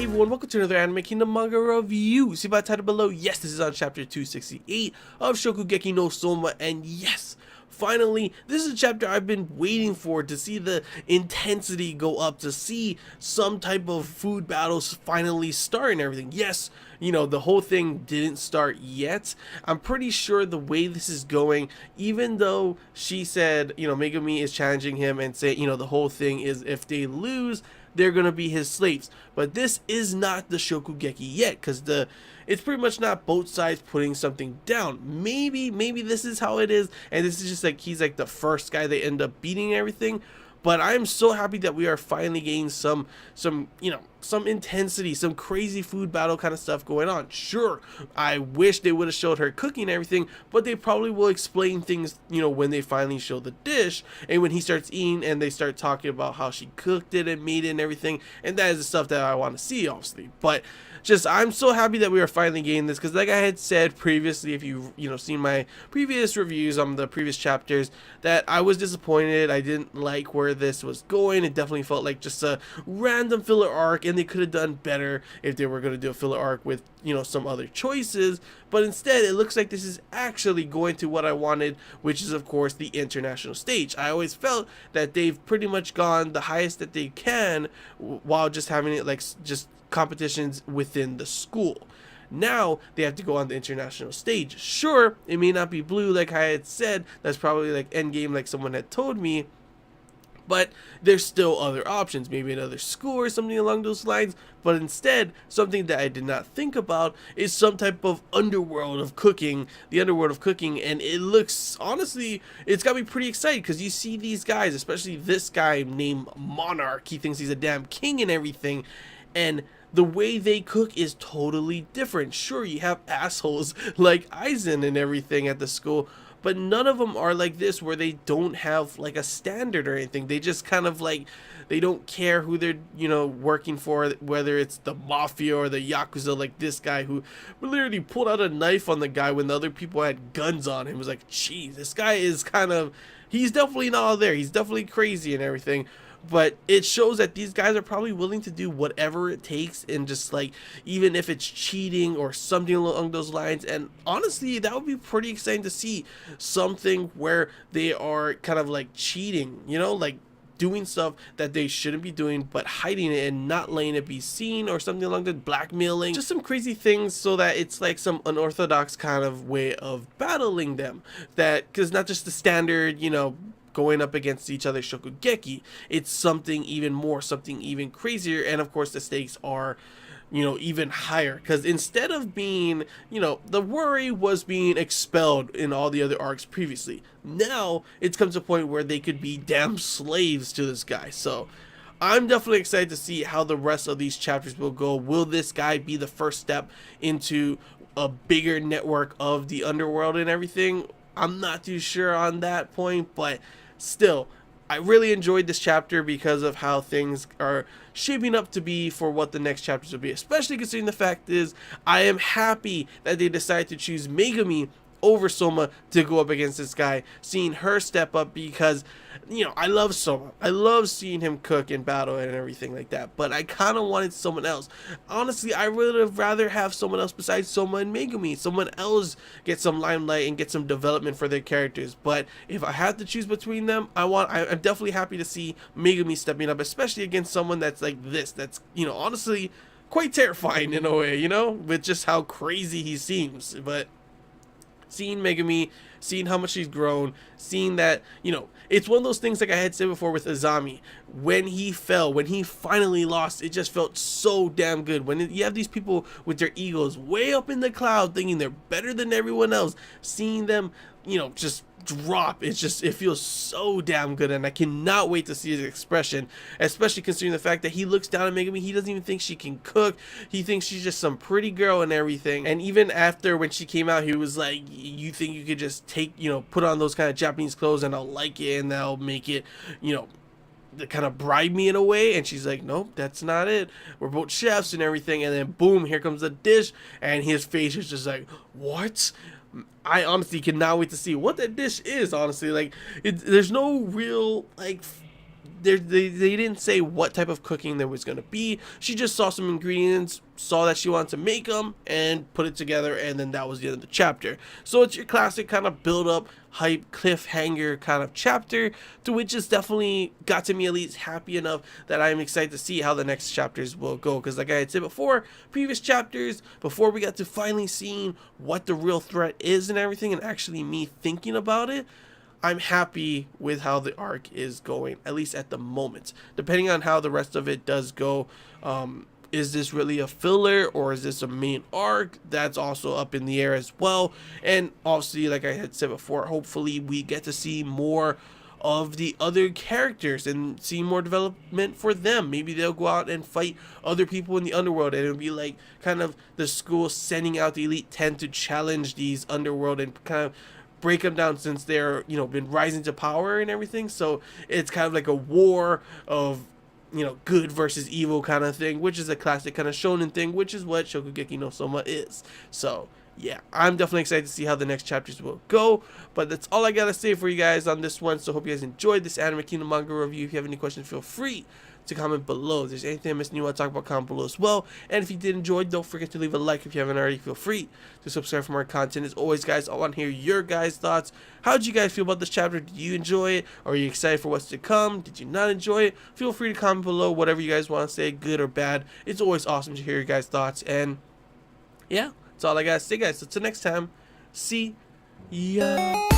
everyone, welcome to another Anime Kingdom manga review. See by the title below, yes, this is on chapter 268 of Shokugeki no Soma, and yes, finally, this is a chapter I've been waiting for, to see the intensity go up, to see some type of food battles finally start and everything. Yes, you know, the whole thing didn't start yet. I'm pretty sure the way this is going, even though she said, you know, Megumi is challenging him and say, you know, the whole thing is if they lose, they're gonna be his slaves. But this is not the Shokugeki yet, because it's pretty much not both sides putting something down. Maybe this is how it is, and this is just like he's like the first guy they end up beating and everything. But I'm so happy that we are finally getting some you know, some intensity, some crazy food battle kind of stuff going on. Sure, I wish they would have showed her cooking and everything, but they probably will explain things, you know, when they finally show the dish and when he starts eating and they start talking about how she cooked it and made it and everything. And that is the stuff that I want to see, obviously. But just, I'm so happy that we are finally getting this, because like I had said previously, if you've, you know, seen my previous reviews on the previous chapters, that I was disappointed. I didn't like where this was going. It definitely felt like just a random filler arc, and they could have done better if they were going to do a filler arc with, you know, some other choices. But instead, it looks like this is actually going to what I wanted, which is of course the international stage. I always felt that they've pretty much gone the highest that they can while just having it like just competitions within the school. Now they have to go on the international stage. Sure, it may not be blue like I had said, that's probably like endgame like someone had told me, but there's still other options, maybe another school or something along those lines. But instead, something that I did not think about is some type of underworld of cooking, the underworld of cooking. And it looks, honestly, it's got me pretty excited, because you see these guys, especially this guy named Monarch, he thinks he's a damn king and everything, and the way they cook is totally different. Sure, you have assholes like Aizen and everything at the school, but none of them are like this, where they don't have like a standard or anything. They just kind of like, they don't care who they're, you know, working for, whether it's the mafia or the yakuza, like this guy who literally pulled out a knife on the guy when the other people had guns on him. It was like, geez, this guy is kind of, he's definitely not all there. He's definitely crazy and everything. But it shows that these guys are probably willing to do whatever it takes, and just like, even if it's cheating or something along those lines. And honestly, that would be pretty exciting to see something where they are kind of like cheating, you know, like doing stuff that they shouldn't be doing, but hiding it and not letting it be seen, or something along that, blackmailing, just some crazy things, so that it's like some unorthodox kind of way of battling them. That, because not just the standard, you know, going up against each other Shokugeki, it's something even more, something even crazier. And of course the stakes are, you know, even higher, because instead of being, you know, the worry was being expelled in all the other arcs previously, now it's come to a point where they could be damn slaves to this guy. So I'm definitely excited to see how the rest of these chapters will go. Will this guy be the first step into a bigger network of the underworld and everything? I'm not too sure on that point, but still, I really enjoyed this chapter because of how things are shaping up to be for what the next chapters will be, especially considering the fact is I am happy that they decided to choose Megumi over Soma to go up against this guy, seeing her step up, because, you know, I love Soma. I love seeing him cook and battle and everything like that, but I kind of wanted someone else. Honestly, I would have rather have someone else besides Soma and Megumi. Someone else get some limelight and get some development for their characters. But if I had to choose between them, I'm definitely happy to see Megumi stepping up, especially against someone that's like this, that's, you know, honestly quite terrifying in a way, you know, with just how crazy he seems. But seeing Megumi, seeing how much she's grown, seeing that, you know, it's one of those things like I had said before with Azami. When he fell, when he finally lost, it just felt so damn good. When you have these people with their egos way up in the cloud, thinking they're better than everyone else, seeing them, you know, just drop, it feels so damn good. And I cannot wait to see his expression, especially considering the fact that he looks down at Megumi. He doesn't even think she can cook. He thinks she's just some pretty girl and everything. And even after, when she came out, he was like, you think you could just take, you know, put on those kind of Japanese clothes and I'll like it and that'll make it, you know, to kind of bribe me in a way? And she's like, nope, that's not it. We're both chefs and everything. And then boom, here comes the dish, and his face is just like, what? I honestly cannot wait to see what that dish is. Honestly, like, there's no real like they didn't say what type of cooking there was going to be. She just saw some ingredients, saw that she wanted to make them, and put it together, and then that was the end of the chapter. So it's your classic kind of build up, hype, cliffhanger kind of chapter, to which is definitely got to me at least happy enough that I'm excited to see how the next chapters will go. Because like I had said before, previous chapters, before we got to finally seeing what the real threat is and everything, and actually me thinking about it, I'm happy with how the arc is going, at least at the moment. Depending on how the rest of it does go, is this really a filler or is this a main arc? That's also up in the air as well. And obviously, like I had said before, hopefully we get to see more of the other characters and see more development for them. Maybe they'll go out and fight other people in the underworld, and it'll be like kind of the school sending out the Elite 10 to challenge these underworld and kind of break them down, since they're, you know, been rising to power and everything. So it's kind of like a war of, you know, good versus evil kind of thing, which is a classic kind of shonen thing, which is what Shokugeki no Soma is. So yeah, I'm definitely excited to see how the next chapters will go. But that's all I gotta say for you guys on this one. So hope you guys enjoyed this Anime Kingdom manga review. If you have any questions, feel free to comment below. If there's anything I'm missing you want to talk about, comment below as well. And if you did enjoy, don't forget to leave a like. If you haven't already, feel free to subscribe for more content. As always, guys, I want to hear your guys' thoughts. How did you guys feel about this chapter? Did you enjoy it? Are you excited for what's to come? Did you not enjoy it? Feel free to comment below whatever you guys want to say, good or bad. It's always awesome to hear your guys' thoughts. And yeah, that's all I gotta say, guys. So till next time, see ya.